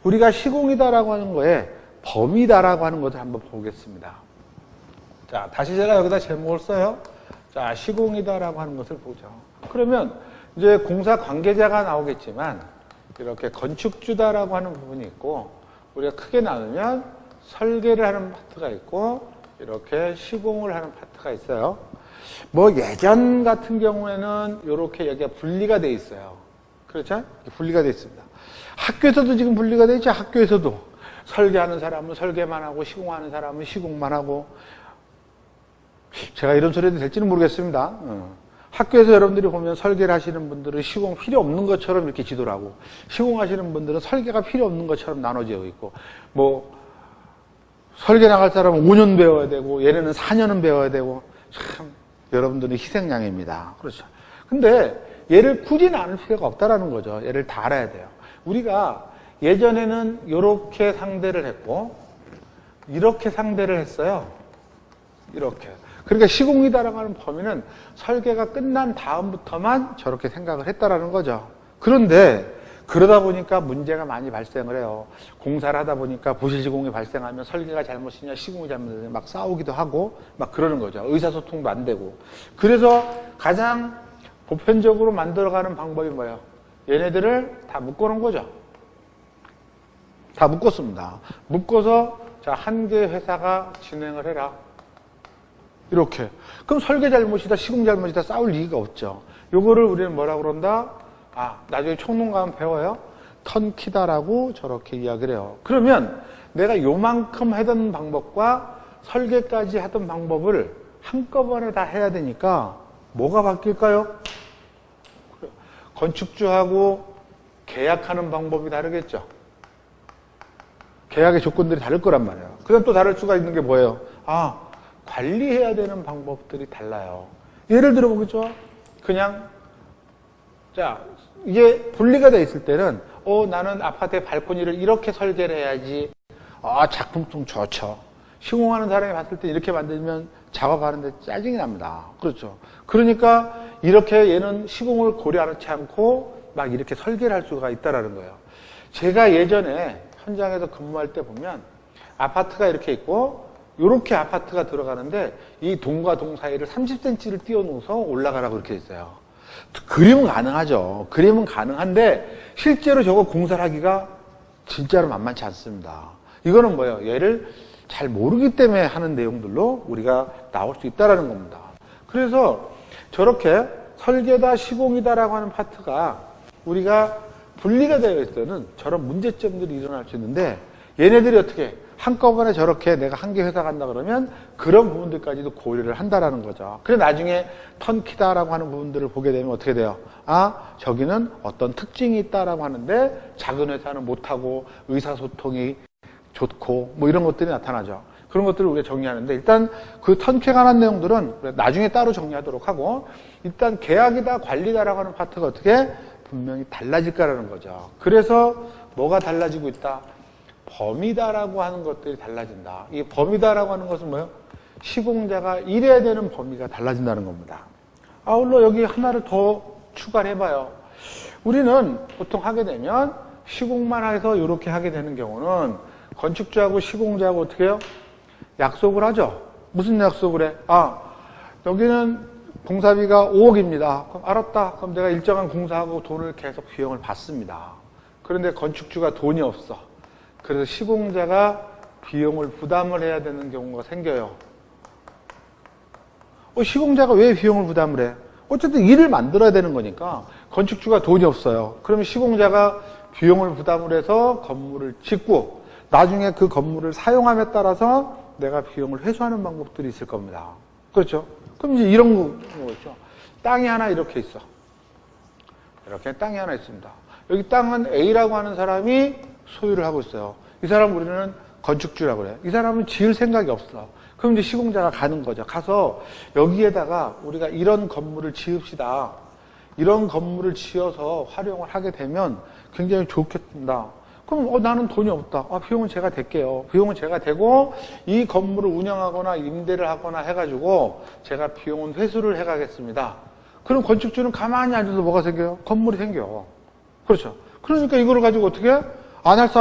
우리가 시공이다라고 하는 거에 범위다라고 하는 것을 한번 보겠습니다. 자, 다시 제가 여기다 제목을 써요. 자, 시공이다라고 하는 것을 보죠. 그러면 이제 공사 관계자가 나오겠지만 이렇게 건축주다라고 하는 부분이 있고 우리가 크게 나누면 설계를 하는 파트가 있고 이렇게 시공을 하는 파트가 있어요. 뭐 예전 같은 경우에는 이렇게 여기가 분리가 돼 있어요. 그렇죠? 분리가 돼 있습니다. 학교에서도 지금 분리가 돼 있죠. 학교에서도 설계하는 사람은 설계만 하고 시공하는 사람은 시공만 하고 제가 이런 소리 해도 될지는 모르겠습니다. 학교에서 여러분들이 보면 설계를 하시는 분들은 시공 필요 없는 것처럼 이렇게 지도를 하고 시공하시는 분들은 설계가 필요 없는 것처럼 나눠져 있고 뭐 설계 나갈 사람은 5년 배워야 되고 얘네는 4년은 배워야 되고 참 여러분들은 희생양입니다. 그렇죠. 근데 얘를 굳이 나눌 필요가 없다라는 거죠. 얘를 다 알아야 돼요. 우리가 예전에는 이렇게 상대를 했고 이렇게 상대를 했어요. 이렇게. 그러니까 시공이다라고 하는 범위는 설계가 끝난 다음부터만 저렇게 생각을 했다라는 거죠. 그런데 그러다 보니까 문제가 많이 발생을 해요. 공사를 하다 보니까 부실시공이 발생하면 설계가 잘못이냐 시공이 잘못이냐 막 싸우기도 하고 막 그러는 거죠. 의사소통도 안 되고. 그래서 가장 보편적으로 만들어가는 방법이 뭐예요? 얘네들을 다 묶어놓은 거죠. 다 묶었습니다. 묶어서 자, 한 개 회사가 진행을 해라. 이렇게. 그럼 설계 잘못이다, 시공 잘못이다 싸울 이유가 없죠. 요거를 우리는 뭐라고 그런다? 아, 나중에 총론 가면 배워요. 턴키다라고 저렇게 이야기를 해요. 그러면 내가 요만큼 하던 방법과 설계까지 하던 방법을 한꺼번에 다 해야 되니까 뭐가 바뀔까요? 건축주하고 계약하는 방법이 다르겠죠. 계약의 조건들이 다를 거란 말이에요. 그다음 또 다를 수가 있는 게 뭐예요? 아, 관리해야 되는 방법들이 달라요. 예를 들어 보겠죠. 그냥 자, 이게 분리가 돼 있을 때는 나는 아파트의 발코니를 이렇게 설계를 해야지. 아, 작품성 좋죠. 시공하는 사람이 봤을 때 이렇게 만들면 작업하는데 짜증이 납니다. 그렇죠. 그러니까 이렇게 얘는 시공을 고려하지 않고 막 이렇게 설계를 할 수가 있다라는 거예요. 제가 예전에 현장에서 근무할 때 보면 아파트가 이렇게 있고 이렇게 아파트가 들어가는데 이 동과 동 사이를 30cm를 띄워놓아서 올라가라고 이렇게 했어요. 그림은 가능하죠. 그림은 가능한데 실제로 저거 공사를 하기가 진짜로 만만치 않습니다. 이거는 뭐예요? 얘를 잘 모르기 때문에 하는 내용들로 우리가 나올 수 있다는 겁니다. 그래서 저렇게 설계다, 시공이다라고 하는 파트가 우리가 분리가 되어 있을 때는 저런 문제점들이 일어날 수 있는데 얘네들이 어떻게 한꺼번에 저렇게 내가 한 개 회사 간다 그러면 그런 부분들까지도 고려를 한다라는 거죠. 그래서 나중에 턴키다라고 하는 부분들을 보게 되면 어떻게 돼요? 아, 저기는 어떤 특징이 있다라고 하는데 작은 회사는 못하고 의사소통이 좋고 뭐 이런 것들이 나타나죠. 그런 것들을 우리가 정리하는데 일단 그 턴키에 관한 내용들은 나중에 따로 정리하도록 하고 일단 계약이다, 관리다라고 하는 파트가 어떻게 분명히 달라질 거라는 거죠. 그래서 뭐가 달라지고 있다? 범위다라고 하는 것들이 달라진다. 이 범위다라고 하는 것은 뭐예요? 시공자가 일해야 되는 범위가 달라진다는 겁니다. 아울러 여기 하나를 더 추가를 해봐요. 우리는 보통 하게 되면 시공만 해서 이렇게 하게 되는 경우는 건축주하고 시공자하고 어떻게 해요? 약속을 하죠. 무슨 약속을 해? 아, 여기는 공사비가 5억입니다. 그럼 알았다. 그럼 내가 일정한 공사하고 돈을 계속 비용을 받습니다. 그런데 건축주가 돈이 없어. 그래서 시공자가 비용을 부담을 해야 되는 경우가 생겨요. 시공자가 왜 비용을 부담을 해? 어쨌든 일을 만들어야 되는 거니까 건축주가 돈이 없어요. 그러면 시공자가 비용을 부담을 해서 건물을 짓고 나중에 그 건물을 사용함에 따라서 내가 비용을 회수하는 방법들이 있을 겁니다. 그렇죠? 그럼 이제 이런 거죠. 땅이 하나 이렇게 있어. 이렇게 땅이 하나 있습니다. 여기 땅은 A라고 하는 사람이 소유를 하고 있어요. 이 사람 우리는 건축주라고 그래요. 이 사람은 지을 생각이 없어. 그럼 이제 시공자가 가는 거죠. 가서 여기에다가 우리가 이런 건물을 지읍시다. 이런 건물을 지어서 활용을 하게 되면 굉장히 좋겠습니다. 그럼 나는 돈이 없다. 비용은 제가 댈게요. 비용은 제가 대고 이 건물을 운영하거나 임대를 하거나 해가지고 제가 비용은 회수를 해가겠습니다. 그럼 건축주는 가만히 앉아서 뭐가 생겨요? 건물이 생겨. 그렇죠. 그러니까 이거를 가지고 어떻게 안 할 사람